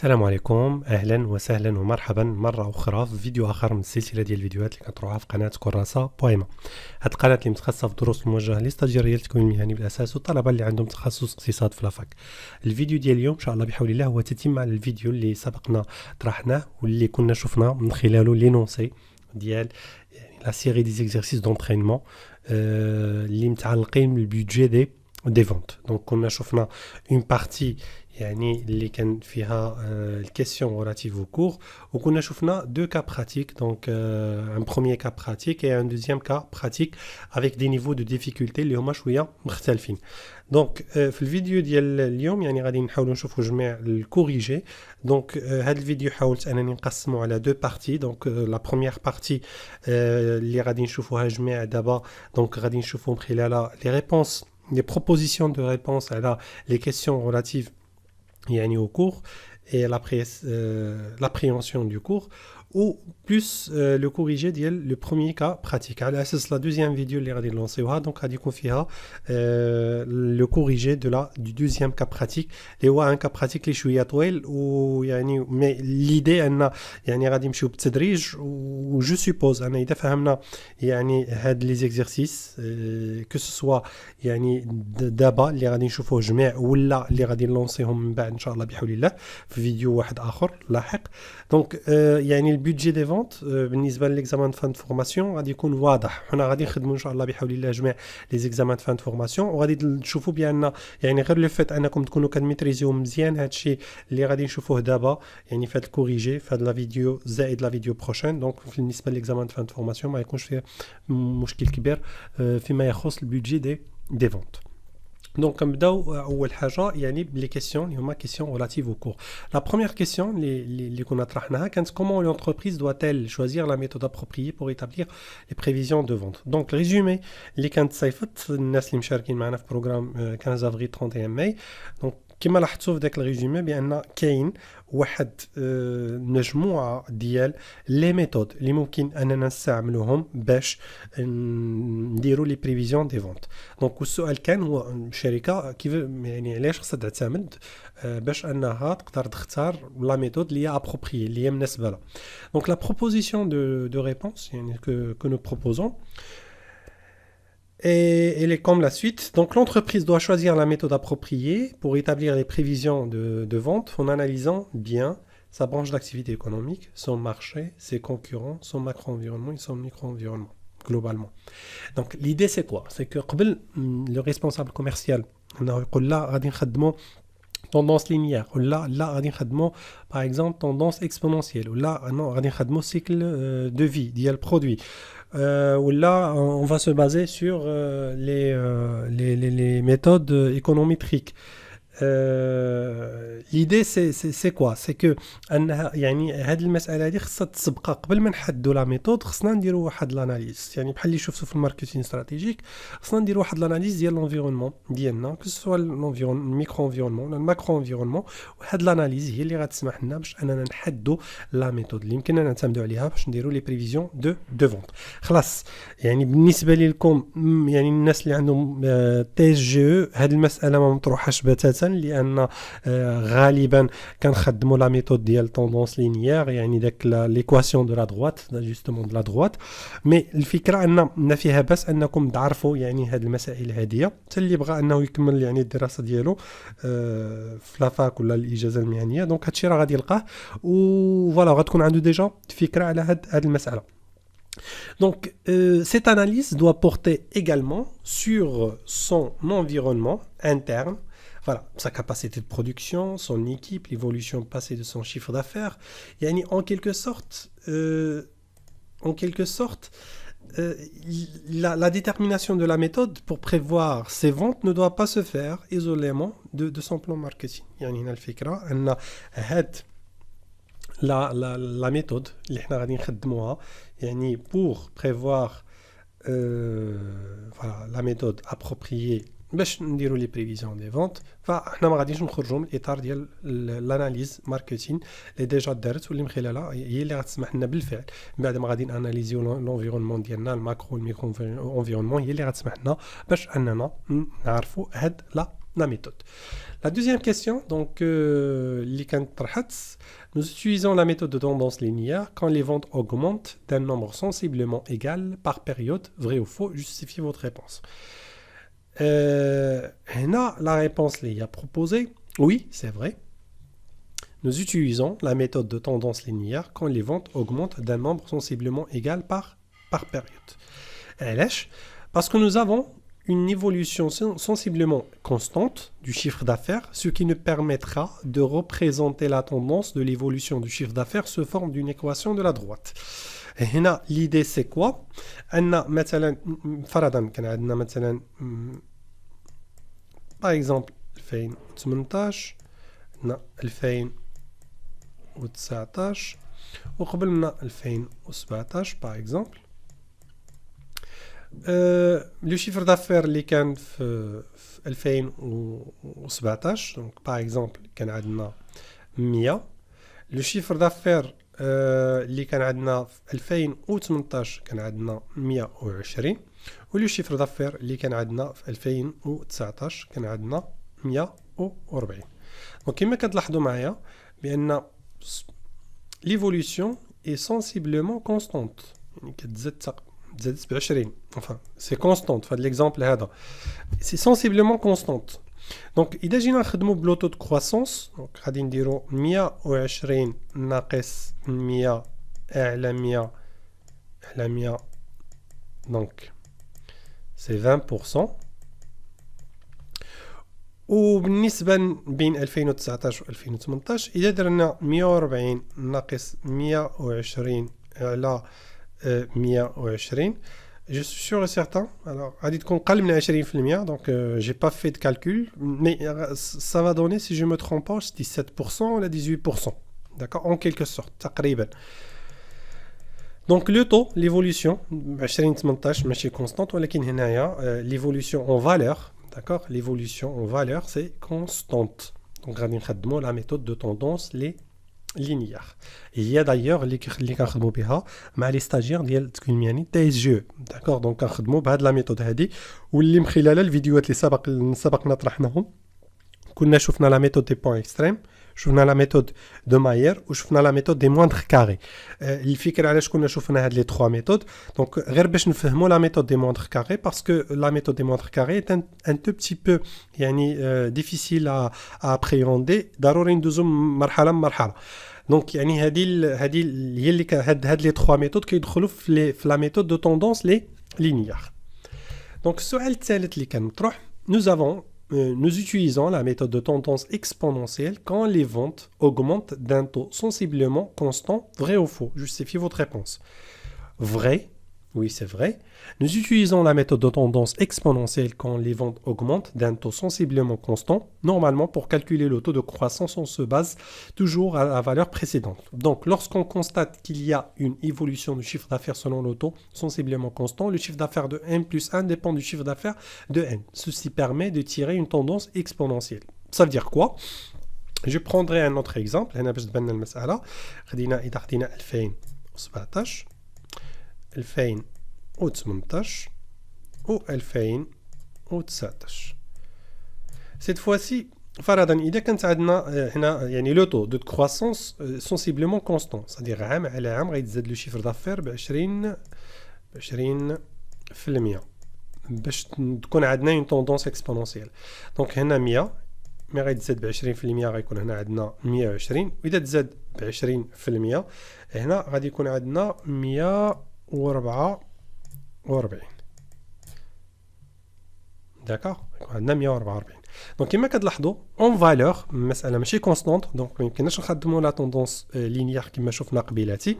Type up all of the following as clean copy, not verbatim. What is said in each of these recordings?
السلام عليكم، اهلا وسهلا ومرحبا مره اخرى في فيديو اخر من السلسله ديال الفيديوهات اللي كتروها في قناه كراسه بويما. هاد القناه اللي متخصصه في الدروس الموجهه للستاجيريات التكوين المهني بالاساس والطلبه اللي عندهم تخصص اقتصاد في لافاك. الفيديو ديال اليوم ان شاء الله بحول الله هو تتم على الفيديو اللي سبقنا طرحناه واللي كنا شفنا من خلاله لينونسي ديال لا سيري دي زيكزارسيس دونترينمون اللي متعلقين بالبيدجي دي فونت. دونك كنا شفنا اون بارتي يعني اللي كان فيها الكيسيون ريلاتيف au cours وكنا شفنا deux cas pratiques, donc un premier cas pratique et un deuxième cas pratique avec des niveaux de difficulté اللي هما شويه مختلفين. دونك في الفيديو ديال اليوم يعني غادي نحاولوا نشوفوا جميع الكوريجي. دونك هذا الفيديو حاولت انني نقسمه على دو بارتي. دونك لا بروميير بارتي اللي غادي نشوفوها جميع دابا، دونك غادي نشوفوا من خلالها لي ريبونس les propositions de réponse à les questions relatives au cours et l'appréhension du cours, ou plus le corrigé le premier cas pratique. C'est la deuxième vidéo اللي غادي نلونسيوها، donc غادي يكون فيها le corrigé du deuxième cas pratique اللي هو un cas pratique اللي شويه طويل ويعني mais l'idée ان يعني غادي نمشيو بالتدريج. و جو سوبوز ان اذا فهمنا يعني هاد لي زيكزارسيس كو سوا يعني دابا اللي غادي نشوفوه جميع ولا اللي غادي نلونسيهم من بعد ان شاء الله بحول الله في فيديو واحد اخر لاحق. دونك يعني البيدجي دي فونت بالنسبه لليكزامان د فان فورماسيون غادي يكون واضح. حنا غادي نخدموا ان شاء الله بحول الله جميع لي زيكزامان د فان فورماسيون، وغادي تشوفوا بان يعني غير لو فيت انكم تكونوا كنميتريزيو مزيان هادشي اللي غادي نشوفوه دابا يعني في هاد الكوريجي في هاد لا فيديو زائد لا فيديو بروشين. دونك بالنسبه لليكزامان د فان فورماسيون ما يكونش فيه مشكل كبير فيما يخص البيدجي دي فونت. Donc, أول حاجة يعني les questions اللي هما questions relatives au cours. La première question اللي كنا طرحناها كانت comment l'entreprise doit-elle choisir la méthode appropriée pour établir les prévisions de vente. Donc, le résumé اللي كانت صيفط الناس اللي مشاركين معنا في بروغرام 15 افريل 31 ماي. Donc كما لاحظتوا في داك الريزومي بان كاين واحد مجموعه ديال لي ميثود اللي ممكن اننا نستعملوهم باش نديروا لي بريفيزيون دي فونت. دونك السؤال كان هو الشركه كيف يعني علاش خصها تعتمد باش انها تقدر تختار لا ميثود اللي هي ابروبريي اللي هي مناسبه لها. دونك لا بروبوزيسيون دو ريبونس يعني que nous proposons et elle est comme la suite. Donc l'entreprise doit choisir la méthode appropriée pour établir les prévisions de vente en analysant bien sa branche d'activité économique, son marché, ses concurrents, son macro-environnement et son micro-environnement globalement. Donc l'idée c'est quoi? C'est que le responsable commercial يقول لا غادي نخدموا tendance linéaire, ou là غادي نخدموا par exemple tendance exponentielle, ou là non غادي نخدموا cycle de vie ديال البرودوي. Où là, on va se baser sur les méthodes économétriques. L'idée c'est quoi? C'est que يعني هاد المساله هذه خصها تسبق قبل ما نحددوا لا ميثود. خصنا نديروا واحد لاناليز يعني بحال اللي شفتوا في الماركتينغ استراتيجيك. خصنا نديروا واحد لاناليز ديال لونفيرونمون ديالنا كو سوا لونفيرون الميكرو انفيرونمون ولا الماكرو انفيرونمون، وهاد لاناليز هي اللي غتسمح لنا باش اننا نحددوا لا ميثود اللي يمكننا نعتمدوا عليها باش نديروا لي بريفيزيون دو فونت. خلاص يعني بالنسبه لكم يعني الناس اللي عندهم تي اس جي هاد المساله ما مطروحاش بتاتا، لان غالبا كنخدموا لا ميثود ديال طوندونس لينيير يعني داك ليكواسيون دو لا دروات جوستومون دو لا دروات. مي الفكره ان فيها بس انكم تعرفوا يعني هاد المسائل هاديه. حتى اللي بغى انه يكمل يعني الدراسه ديالو في لافاك ولا الاجازه المهنيه دونك هادشي راه غادي يلقاه وفوالا غتكون عنده ديجا فكره على هاد المساله. Donc, cette analyse doit porter également sur son environnement interne, voilà, sa capacité de production, son équipe, l'évolution passée de son chiffre d'affaires. Yani, en quelque sorte, la détermination de la méthode pour prévoir ses ventes ne doit pas se faire isolément de son plan marketing. Yani, هنا الفكرة أن هاد la méthode اللي احنا غادي نخدموها يعني pour prévoir voilà la méthode appropriée باش نديروا لي بريفيزيون دي فونت. فاحنا ما غاديش نخرجوا من الاطار ديال الاناليز ماركتين اللي ديجا دارت واللي من خلالها هي اللي غتسمح لنا بالفعل بعد ما غادي ناناليزيو لونفيرونمون ديالنا الماكرو والميكرو انفيرونمون هي اللي غتسمح لنا باش اننا نعرفوا هاد لا la méthode. La deuxième question, donc, nous utilisons la méthode de tendance linéaire quand les ventes augmentent d'un nombre sensiblement égal par période. Vrai ou faux? Justifiez votre réponse. La réponse est proposée. Oui, c'est vrai. Nous utilisons la méthode de tendance linéaire quand les ventes augmentent d'un nombre sensiblement égal par période. Parce que nous avons une évolution sensiblement constante du chiffre d'affaires, ce qui nous permettra de représenter la tendance de l'évolution du chiffre d'affaires sous forme d'une équation de la droite. Et l'idée c'est quoi? Par exemple 2018 2019 وقبلنا 2017 par exemple. Le chiffre d'affaires اللي كان في 2017 donc par exemple كان عندنا 100. Le chiffre d'affaires اللي كان عندنا في 2018 كان عندنا 120. و le chiffre d'affaires اللي كان عندنا في 2019 كان عندنا 140. donc كما كتلاحظوا معايا بان l'évolution est sensiblement constante. يعني كتزاد ب 20. Enfin, c'est constante. Enfin, l'exemple هذا. C'est sensiblement constante. Donc, إذا جينا نخدموا بلوتو de croissance, donc غادي نديرو 120 ناقص 100 على 100 على 100. Donc, c'est 20%. وبالنسبة بين 2019 و 2018 إذا درنا 140 ناقص 120 على 120, je suis sûr et certain. Alors, غادي تكون قل من 20%, donc j'ai pas fait de calcul, mais ça va donner, si je me trompe pas, 17% ou 18%. D'accord, en quelque sorte, تقريبا. Donc le taux, l'évolution, 2018 ماشي constante, ولكن هنايا l'évolution en valeur, d'accord, l'évolution en valeur c'est constante. Donc غادي نخدموا la méthode de tendance linéaire. Il y a d'ailleurs اللي كنخدموا بها مع لي ستاجير ديال التكوين المهني TSGE. d'accord, donc كنخدموا بهاد لا ميثود هادي واللي من خلال الفيديوهات اللي سبقنا طرحناهم كنا شفنا لا ميثود دي بوين اكستريم, شفنا لا ميثود دو ماير وشفنا لا ميثود دي موندر كاري. الفكره علاش كنا شفنا هاد لي 3 ميثود دونك غير باش نفهموا لا ميثود دي موندر كاري باسكو لا ميثود دي موندر كاري ان تو بتي بو يعني ديفيسيل ا ابريوندي, ضروري ندوزو مرحله بمرحله. دونك يعني هذه هي اللي هاد لي 3 ميثود كيدخلوا في لا ميثود دو توندونس لينيير. دونك السؤال الثالث اللي كان مطروح, nous utilisons la méthode de tendance exponentielle quand les ventes augmentent d'un taux sensiblement constant. Vrai ou faux? Justifiez votre réponse. Vrai. Oui, c'est vrai. Nous utilisons la méthode de tendance exponentielle quand les ventes augmentent d'un taux sensiblement constant. Normalement, pour calculer le taux de croissance, on se base toujours à la valeur précédente. Donc, lorsqu'on constate qu'il y a une évolution du chiffre d'affaires selon le taux sensiblement constant, le chiffre d'affaires de n plus 1 dépend du chiffre d'affaires de n. Ceci permet de tirer une tendance exponentielle. Ça veut dire quoi? Je prendrai un autre exemple. هنا باش تبان المسألة. خدينا إذا خدينا 2017 2018 و 2019. Cette fois-ci, فرضاً إذا كانت عندنا هنا يعني لو تو دو كرواسونس سونسيبلمون كونستون, c'est-à-dire عام على عام غيتزاد لو شيفر دافير ب 20% باش تكون عندنا اون توندونس اكسبونونسيال. دونك هنا 100 مي غيتزاد ب 20% غيكون هنا عندنا 120, واذا تزاد ب 20% هنا غادي يكون عندنا 144. داكوغ, عندنا 144. دونك كما كتلاحظوا اون فالور المساله ماشي كونستانت, دونك ما يمكنناش نخدموا لا توندونس لينيير كما شفنا قبيلاتي,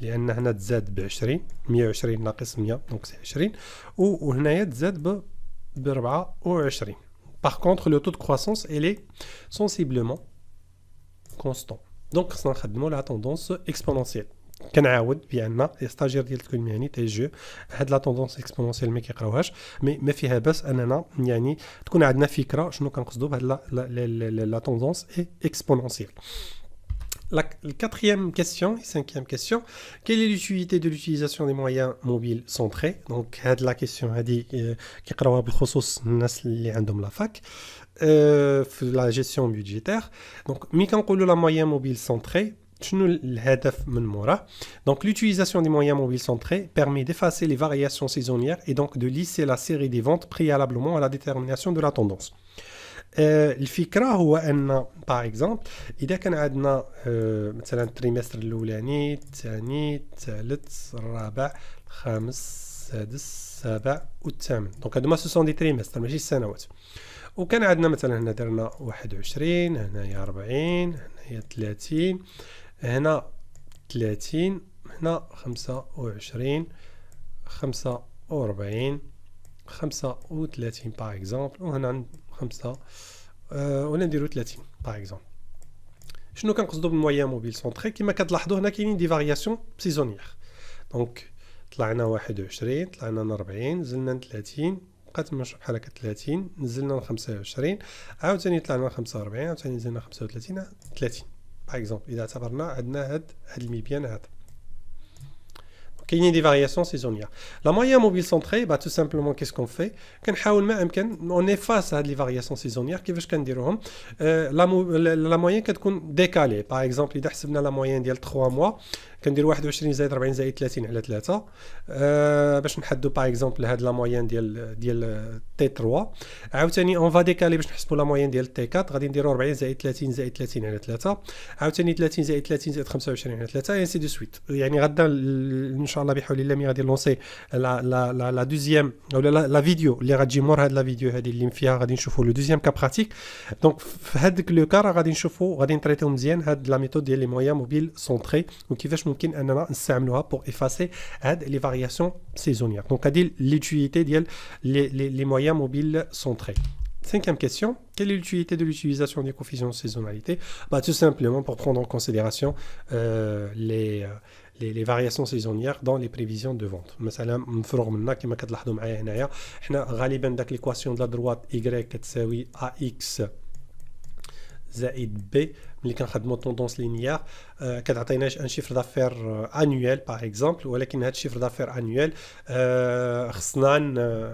لان هنا تزاد ب 20 120 ناقص 100 دونك سي 20, وهنايا تزاد ب 24. Par contre, le taux de croissance, elle est sensiblement constant. Donc, خصنا نخدموا la tendance exponentielle. كنعاود بان ستاجير ديال التكوين المهني تي جو هاد لا توندونس اكسبونونسيال ما كيقراوهاش, مي ما فيها باس اننا يعني تكون عندنا فكره شنو كنقصدوا بهاد لا توندونس اكسبونونسيال. La quatrième question et cinquième question, quelle est l'utilité de l'utilisation des moyens mobiles centrés? Donc, هاد la question هادي كيقراوها بالخصوص الناس اللي عندهم لا فاك. في la gestion budgétaire. Donc ملي كنقولوا la moyenne mobile centrée شنو الهدف من موراه. Donc l'utilisation des moyens mobiles centrés permet d'effacer les variations saisonnières et donc de lisser la série des ventes préalablement à la détermination de la tendance. الفكره هو ان باغ اكزومبل اذا كان عندنا مثلا التريمستر الاولاني الثاني الثالث الرابع الخامس السادس السابع والثامن. دونك هادو ما سو سون دي تريمستر ماشي السنوات. وكان عندنا مثلا هنا درنا 21 هنايا 40 هنايا 30 هنا 30 هنا 25 45 35 باغ اكزومبل وهنا 5 ولا نديرو 30 باغ اكزومبل. شنو كنقصدوا بالمويان موبيل سونطري؟ كما كتلاحظوا هنا كاينين دي فارياسيون سيزونيير. دونك طلعنا 21 طلعنا 40 نزلنا 30 بقات ماشي بحال هكا 30 نزلنا ل 25 عاوتاني طلعنا 45 عاوتاني نزلنا 35 30 باغ اكزومبل. اذا اعتبرنا عندنا هاد المبيان هذا كاينين دي فارياسيون سيزونيير. لا مويان موبيل سونطري با تو سامبلومون كيس كون في كنحاول ما امكن اون افاس هاد لي فارياسيون سيزونيير. كيفاش كنديروهم؟ لا مويان كتكون ديكالي. باغ اكزومبل اذا حسبنا لا مويان ديال 3 موا كندير 21 زائد 40 زائد 30 على 3 باش نحدوا باغ اكزومبل هاد لا مويان ديال تي 3. عاوتاني اون فا ديكالي باش نحسبوا لا مويان ديال تي 4 غادي نديروا 40 زائد 30 زائد 30 على 3 عاوتاني 30 زائد 30 زائد 25 على 3 انسي دو سويت. يعني غدا ان شاء الله بحول الله مي غادي نلونسي لا دوزيام ولا لا فيديو اللي غتجي مور هاد لا فيديو هذه اللي فيها غادي نشوفوا لو دوزيام كا براتيك. دونك في هذاك لو كار غادي نشوفوا غادي نطريتو مزيان هاد لا ميثود ديال لي مويان موبيل سونطري وكيفاش ممكن اننا نستعملوها pour effacer les variations saisonnières. Donc à dire l'utilité des moyens mobiles centrés. Cinquième question, quelle est l'utilité de l'utilisation des coefficients de saisonnalité? Tout simplement pour prendre en considération les variations saisonnières dans les prévisions de vente. مثلا نفرغ منها كما كتلاحظوا معايا هنايا حنا غالبا داك ليكواسيون دو لا دروات y كتساوي ax زائد b ملي كنخدموا طوندونس لينيير كتعطينا ان شيفر دافير انويل باغ اكزومبل. ولكن هذا الشيفر دافير انويل خصنا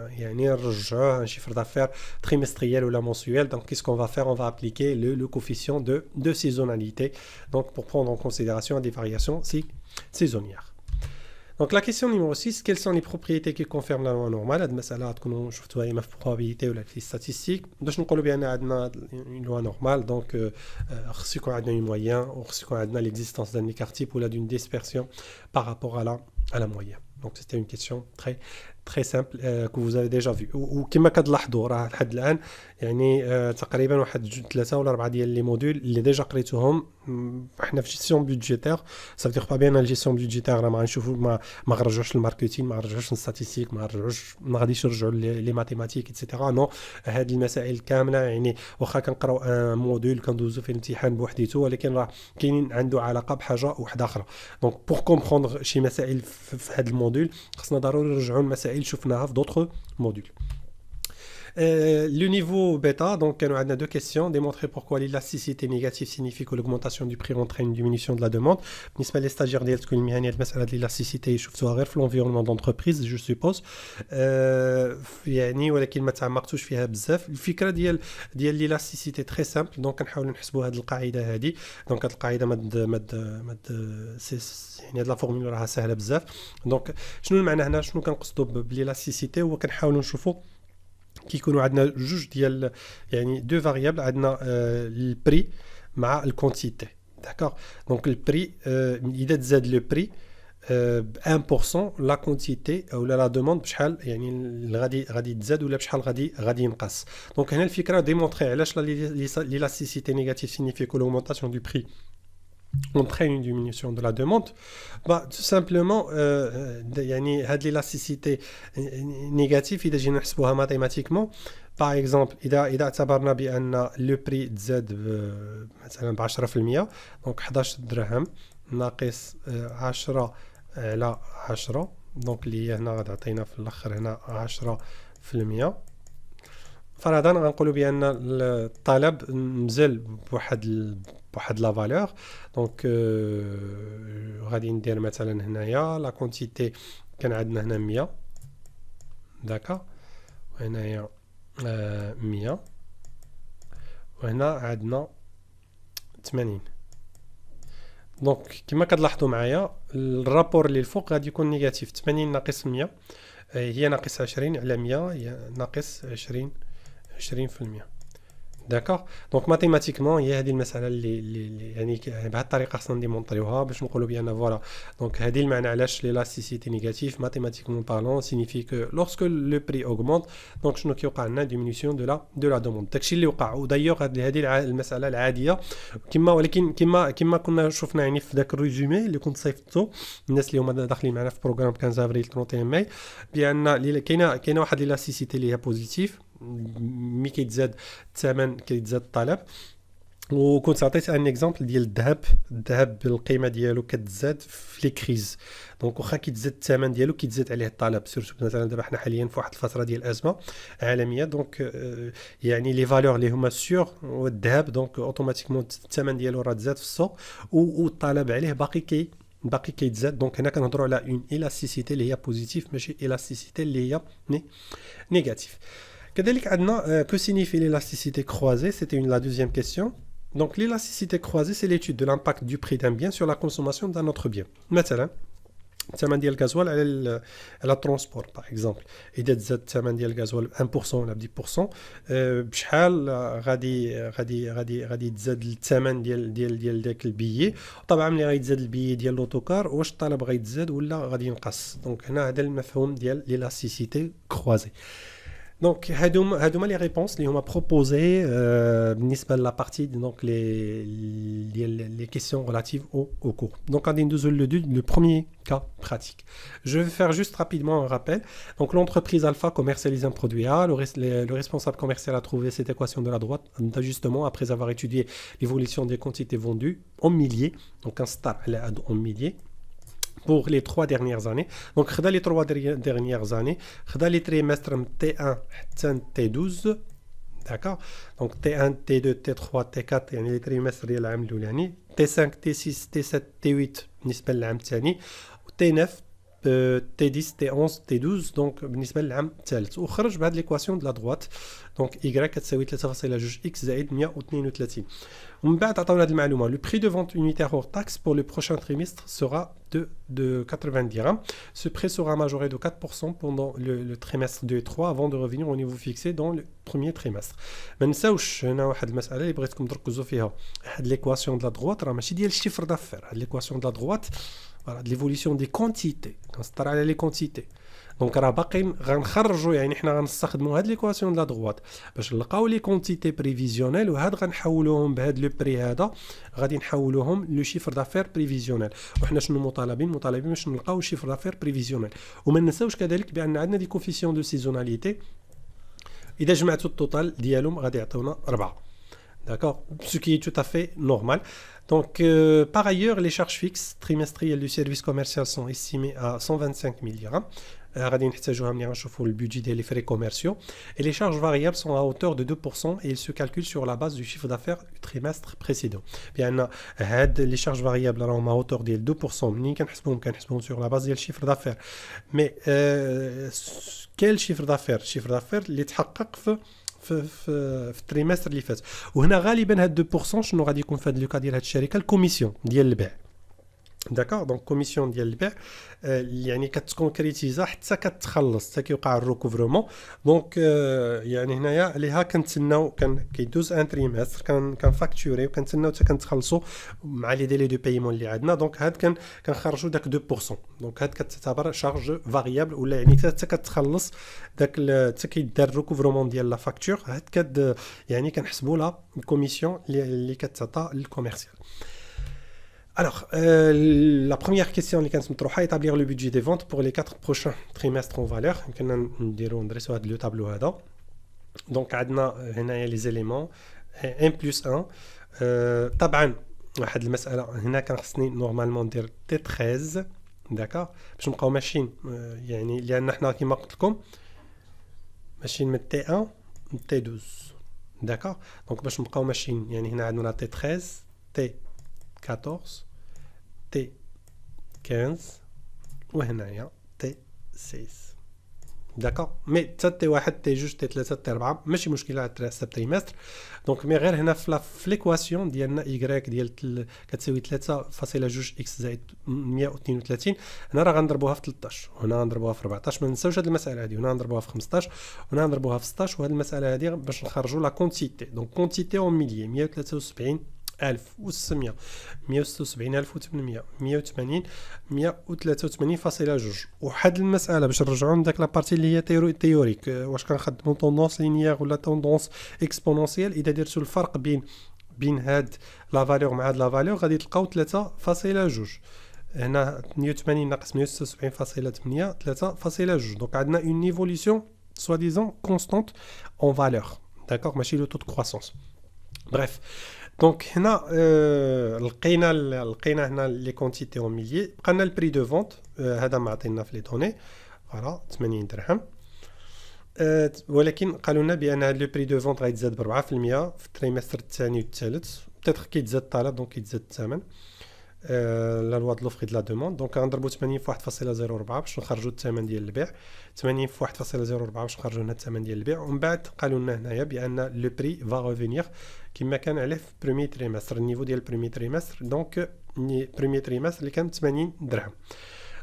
يعني نرجعوه ان شيفر دافير تريمستريال ولا mensuel. Donc qu'est-ce qu'on va faire? On va appliquer le coefficient de saisonnalité donc pour prendre en considération des variations saisonnières. Donc la question numéro 6, quelles sont les propriétés qui confirment la loi normale? هاد المسألة غتكونوا شفتوها اما في probabilité ولا في statistique. باش نقولوا بان عندنا une loi normale donc خص يكون عندنا une moyenne وخص يكون عندنا l'existence d'un écart type ولا d'une dispersion par rapport à la moyenne. Donc c'était une question très simple que vous avez déjà vu. وكما كتلاحظوا راه لحد الان يعني تقريبا واحد 3 ولا 4 ديال لي موديل اللي ديجا قريتوهم. احنا في جيستيون بودجيتير سا فيغ با بيان الجيستيون بودجيتير راه ما غنشوفوا ما غنرجعوش للماركتينغ ما غنرجعوش للستاتيستيك ما غاديش نرجعوا لي ماتيماتيك ايتترا. نو هاد المسائل كامله يعني واخا كنقراو ان موديل كندوزو في الامتحان بوحديته ولكن راه كاينين عنده علاقه بحاجه واحده اخرى. دونك بور كومبروندر شي مسائل في هاد الموديل خصنا ضروري نرجعوا لمسائل شفناها في دوطخ موديل. Le niveau bêta, donc on a deux questions. Démontrer pourquoi l'élasticité négative signifie que l'augmentation du prix entraîne une diminution de la demande. بالنسبة للستاجير ديال تكون المهنية المسألة ديال l'élasticité شفتوها غير في l'environnement d'entreprise je suppose. يعني ولكن ما تعمقتوش فيها بزاف. الفكرة ديال l'élasticité très simple. donc كنحاولوا نحسبوا هذه القاعدة هذه. donc هذه القاعدة يعني هذه لا فورمولا راها سهلة بزاف. donc شنو المعنى هنا؟ شنو كنقصدوا بالl'élasticité؟ هو كنحاولوا نشوفوا كيكونوا عندنا جوج ديال يعني دو فاريابل. عندنا البري مع الكونتيتي داكوغ. دونك البري اذا تزاد لو بري ب 1% لا كونتيتي اولا لا دوموند بشحال يعني غادي تزاد ولا بشحال غادي ينقص. دونك هنا الفكره ديمونطري علاش l'élasticité négative signifie que l'augmentation du prix entraîne une diminution de la demande. Tout simplement يعني هاد l'élasticité négative إذا جينا نحسبوها mathématiquement par exemple إذا اعتبرنا بأن لو بري تزاد مثلا ب 10% دونك 11 درهم ناقص 10 على 10 دونك اللي هي هنا غتعطينا في الاخر هنا 10%. فرضا غنقولوا بان الطلب نزل بواحد لا فالور. دونك غادي ندير مثلا هنايا لا كونتيتي كان عندنا هنا 100 داكا وهنايا 100 وهنا عندنا 80. دونك كما كتلاحظوا معايا الرابور اللي الفوق غادي يكون نيجاتيف. 80 ناقص 100 هي ناقص 20 على 100 هي ناقص 20%. داكوغ. دونك ماتيماتيكمون هي هذه المساله اللي يعني بهذه الطريقه خصنا نديمونطريوها باش نقولوا بان فوالا. دونك هذه المعنى علاش ليلاستيسيتي نيجاتيف ماتيماتيكمون بارلون سينيفي كو لورسكو لو بري اوغمونت دونك شنو كيوقع لنا ديمينيسيون دو لا دوموند. داكشي اللي وقع. ودايوغ هذه المساله العاديه كما ولكن كما كنا شفنا يعني في ذاك الريزومي اللي كنت صيفطته الناس اللي هما داخلين معنا في بروغرام 15 افريل 31 ماي بان كاينه واحد ليلاستيسيتي اللي هي بوزيتيف مي كيتزاد الثمن كيتزاد الطلب. وكنت عطيت ان اكزامبل ديال الذهب بالقيمه ديالو كتزاد في لي كريز. دونك واخا كيتزاد الثمن ديالو كيتزاد عليه الطلب سيرتو مثلا دابا حنا حاليا في واحد الفتره ديال الازمه عالميه. دونك يعني لي فالور اللي هما سيغ والذهب دونك اوتوماتيكمون الثمن ديالو راه تزاد في السوق والطلب عليه باقي كيتزاد. دونك هنا كنهضروا على اون الاستيسيتي اللي هي بوزيتيف ماشي الاستيسيتي اللي هي نيجاتيف. كذلك عندنا que signifie l'élasticité croisée, c'était la deuxième question. Donc l'élasticité croisée, c'est l'étude de l'impact du prix d'un bien sur la consommation d'un autre bien. مثلا الثمن ديال الغازوال على الترونسبور باغ اكزومبل. اذا تزاد الثمن ديال الغازوال ب 1% ولا ب 10% بشحال غادي تزاد الثمن ديال داك البيي. طبعا ملي غيتزاد البيي ديال لوطوكار واش الطلب غيتزاد ولا غادي ينقص. دونك هنا هذا المفهوم ديال l'élasticité croisée. Donc, هادوما les réponses اللي هما proposées بالنسبة la partie donc les questions relatives au cours. Donc, غادي ندوزو le premier cas pratique. Je vais faire juste rapidement un rappel. Donc, l'entreprise Alpha commercialise un produit A. Le responsable commercial a trouvé cette équation de la droite d'ajustement après avoir étudié l'évolution des quantités vendues en milliers. Donc, un star en milliers. Pour les 3 dernières années. Donc, les 3 dernières années, les trimestres T1 T12, d'accord. Donc, T1, T2, T3, T4, les trimestres de l'année الأولاني. T5, T6, T7, T8 بالنسبة للعام الثاني. T9, T10, T11, T12 donc بالنسبة للعام الثالث. وخرج بهذه l'équation de la droite. Donc, Y كتساوي 3,2 X زائد 132. ومن بعد عطاونا هذه المعلومه. Le prix de vente unitaire hors taxe pour le prochain trimestre sera de 80 dirhams. Ce prix sera majoré de 4% pendant le trimestre 2 et 3 avant de revenir au niveau fixé dans le premier trimestre. ما نساوش هنا واحد المساله اللي بغيتكم تركزوا فيها. هاد l'équation de la droite راه ماشي ديال الشيفر دافير. هاد l'équation de la droite voilà de l'évolution des quantités. كنسطر على les quantités. دونك راه باقيين غنخرجوا يعني حنا غنستخدموا هاد ليكواسيون لا دروات باش نلقاو لي كونتيتي بريفيزيونيل وهاد غنحولوهم بهاد لو بري هذا غادي نحولوهم لو شيفر دافير بريفيزيونيل. وحنا شنو مطالبين باش نلقاو شيفر دافير بريفيزيونيل. وما ننساوش كذلك بان عندنا دي كوفيسيون دو سيزوناليتي اذا جمعتوا التوتال ديالهم غادي يعطيونا 4. D'accord, ce qui est tout à fait normal. Donc, par ailleurs, les charges fixes trimestrielles du service commercial sont estimées à 125 000 dirhams. غادي نحتاجوها ملي غنشوفوا البودجي ديال لي فري كوميرسيو. Et les charges variables sont à hauteur de 2% et ils se calculent sur la base du chiffre d'affaires du trimestre précédent. بان هاد لي charges variables راهم à hauteur ديال 2% منين كنحسبوهم sur la base ديال chiffre d'affaires. Mais quel chiffre d'affaires اللي تحقق في التريمستر اللي فات. وهنا غالبا هاد 2% شنو غادي يكون في هاد لوكا ديال هاد الشركه الكوميسيون ديال البيع. داكوغ. دونك كوميسيون ديال البيع يعني كتكونكريتيزا حتى كتخلص حتى كيوقع الريكوفرمون. دونك يعني هنايا عليها كنتسناو كيدوز ان تريمستر كنفاكتوري وكنتسناو حتى كنتخلصوا مع لي ديلي دو بايمون اللي عندنا. دونك هاد كنخرجوا داك 2%. دونك هاد كتعتبر شارج فاريابل ولا يعني حتى كتخلص داك حتى كيدار الريكوفرمون ديال لا فاكتور. هاد يعني كنحسبوا لا كوميسيون اللي كتعطى للكوميرسيال. Alors, la première question اللي كانت مطروحه établir le budget des ventes pour les 4 prochains trimestres en valeur. يمكننا ندرسوا هذا لو طابلو هذا. دونك عندنا هنايا لي زيليمون 1 + 1. طبعا واحد المساله هنا كان خصني نورمالمون ندير تي 13 داكا باش نبقاو ماشيين يعني لان حنا كما قلت لكم ماشيين من تي 1 ل تي 12 داكا. دونك باش نبقاو ماشيين يعني هنا عندنا تي 13 تي 14 T 15 وهنايا T 16. داكوغ مي حتى تي واحد تي جوج تي ثلاثه تي اربعه ماشي مشكله على حسب تريمستر. دونك مي غير هنا في ليكواسيون ديالنا ايكغيك ديال كتساوي 3.2 اكس زائد 132 هنا راه غنضربوها في 13 وهنا غنضربوها في 14. ما ننساوش هذه المساله هذه. هنا غنضربوها في 15 وهنا غنضربوها في 16 وهذه المساله هذه باش نخرجوا لا كونتيتي. دونك كونتيتي اون ميليي 173,600 176,800 180 183.2. وحد المساله باش نرجعوا لذاك لابارتي اللي هي تيوريك واش كنخدموا طوندونس لينيير ولا طوندونس اكسبونونسيال. اذا درتوا الفرق بين هاد لا فالور مع هاد لا فالور غادي تلقاو 3.2. هنا 88 ناقص 176.8 3.2. دونك عندنا اون ايفوليسيون سوا ديزون كونستانت اون فالور داكوغ ماشي لو تو دو كرواسونس. بريف دونك هنا لقينا هنا لي كونتيتي اون ميليي. بقى البري دو فونت هذا ما عطينا في لي دوني فوالا 80 درهم. ولكن قالوا لنا بان هذا لو بري دو فونت غيتزاد ب 4% في التريمستر الثاني والثالث. بتاتر كيتزاد الطلب دونك كيتزاد الثمن. لا لوا د لوفر د لا دوموند. دونك غنضربوا 80 في 1.04 باش نخرجوا الثمن ديال البيع. 80 في 1.04 باش نخرجوا هنا الثمن ديال البيع. ومن بعد قالوا لنا هنايا بان لو بري فا ريفينير كما كان عليه في بروميي تريمستر. النيفو ديال بروميي تريمستر دونك بروميي تريمستر اللي كان 80 درهم.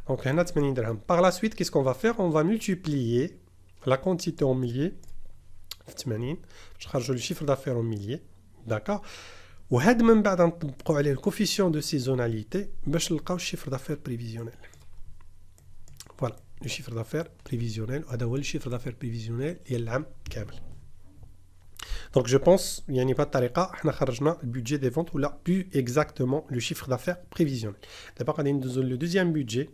دونك هنا 80 درهم. باغ لا سويت كيس كون فا فير اون فا مولتيبليي لا كونتيتي اون ميليي في 80 باش نخرجوا لو شيفر دافير اون ميليي داكوغ. وهاد من بعد نطبقوا عليه الكوفيسيون دو سيزوناليتي باش نلقاو الشيفر دافير بريفيزيونيل. فوالا لو شيفر دافير بريفيزيونيل وهذا هو الشيفر دافير بريفيزيونيل ديال العام كامل. دونك جو بونس يعني بهاد الطريقه حنا خرجنا البودجي دي فونت ولا بلو اكزاكتومون لو شيفر دافير بريفيزيونيل. دابا غادي ندوزو لو دوزيام بودجي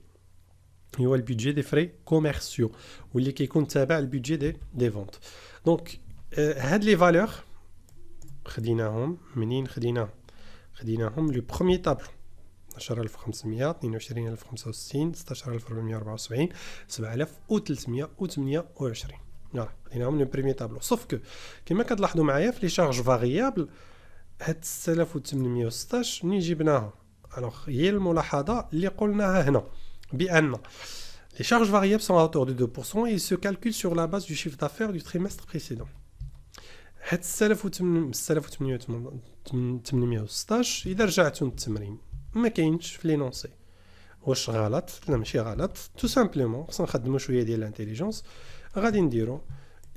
هو البودجي دي فري كوميرسيو واللي كيكون تابع البودجي دي فونت. دونك هاد لي فالور خديناهم منين خديناهم لو بروميي طابلو 10500 22065 16474 7328. فوالا خديناهم لو بروميي طابلو. صوف كو كما كتلاحظوا معايا في لي شارج فاريابل هاد 6816 منين جبناها. الوغ هي الملاحظه اللي قلناها هنا بان les charges variables sont à hauteur de 2% et ils se calculent sur la base du chiffre d'affaires du trimestre précédent. هاد 6816 اذا رجعتوا للتمرين ما كاينش في لينونسي. واش غلط؟ لا ماشي غلط. تو سامبلومون خصنا نخدموا شويه ديال الانتيليجنس. غادي نديرو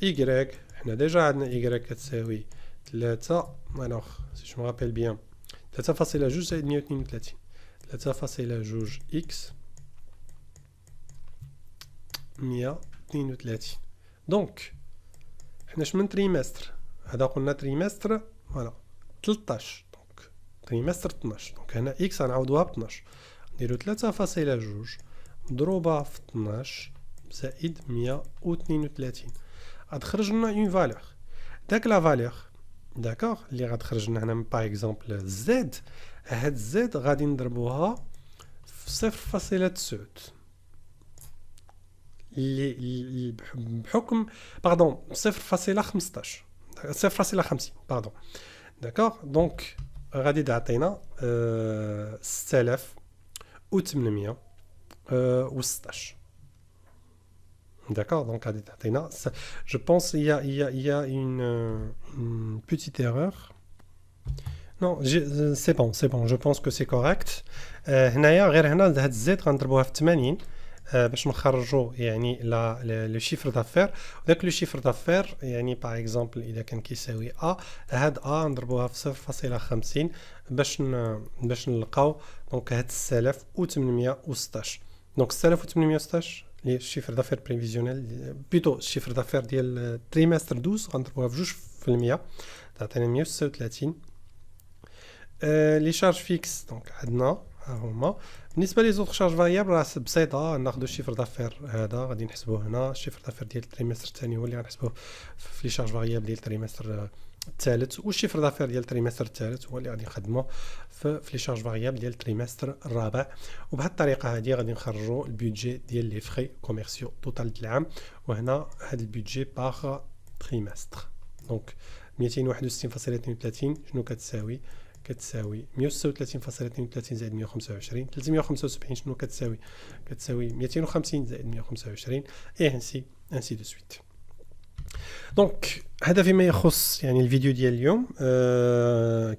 ايكغيك. حنا ديجا عندنا ايكغيك كتساوي 3 الوغ سي جو مابيل بيان 3.2 زائد 132 3.2 اكس 132. دونك حنا من تريمستر هذا قلنا تريمستر فوالا 13 دونك تريمستر 12. دونك هنا اكس غنعوضوها ب 12 نديرو 3.2 مضروبه في 12 زائد 132 غتخرج لنا اون فالور. داك لا فالور داكوغ اللي غتخرج لنا هنا باغ اكزومبل زد. هاد زد غادي نضربوها في 0.9 اللي بحكم باردون 0.15 0.50 باردون داكوغ. دونك غادي تعطينا 6816 داكوغ. دونك غادي تعطينا جو بونس il y a une petite erreur. Non, c'est bon, je pense que c'est correct. هنايا غير هنا هاد الزيت غنضربوها في 80 باش نخرجوا يعني لو شيفر دافير. وداك لو شيفر دافير يعني باغ اكزومبل اذا كان كيساوي هاد نضربوها في 0.50 باش نلقاو دونك هاد 6816. دونك 6816 لي الشيفر دافير بريفيزيونيل بيتو الشيفر دافير ديال التريمستر 12 غنضربوها في 2% تعطينا 136. لي شارج فيكس دونك عندنا ها هما. بالنسبه لي زوط شارج فاريابل راه بسيطه. ناخذ الشيفر دافير هذا غادي نحسبوه هنا. الشيفر دافير ديال التريمستر الثاني هو اللي غنحسبوه في لي شارج فاريابل ديال التريمستر الثالث. والشيفر دافير ديال التريمستر الثالث هو اللي غادي نخدموه في لي شارج فاريابل ديال التريمستر الرابع. وبهذه الطريقه هذه غادي نخرجوا البودجي ديال لي فري كوميرسيو توتال ديال العام. وهنا هذا البودجي باغ تريمستر دونك 261.32 شنو كتساوي كتساوي 136.32 زائد 125. 375 شنو كتساوي؟ كتساوي 250 زائد 125 اي انسي دو سويت. دونك هذا فيما يخص يعني الفيديو ديال اليوم.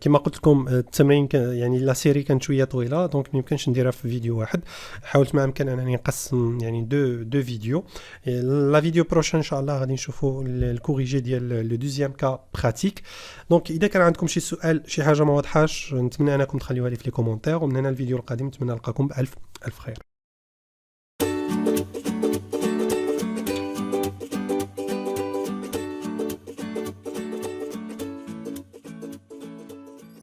كما قلت لكم التمرين يعني لا سيري كانت شويه طويله، دونك ما يمكنش نديرها في فيديو واحد. حاولت ما امكن انني نقسم يعني دو فيديو. لا فيديو بروشين ان شاء الله غادي نشوفوا الكوريجي ديال لو دوزيام كا براتيك. دونك اذا كان عندكم شي سؤال شي حاجه ما واضحاش نتمنى انكم تخليوها لي في لي كومونتير، ومن هنا الفيديو القادم نتمنى نلقاكم بالف خير.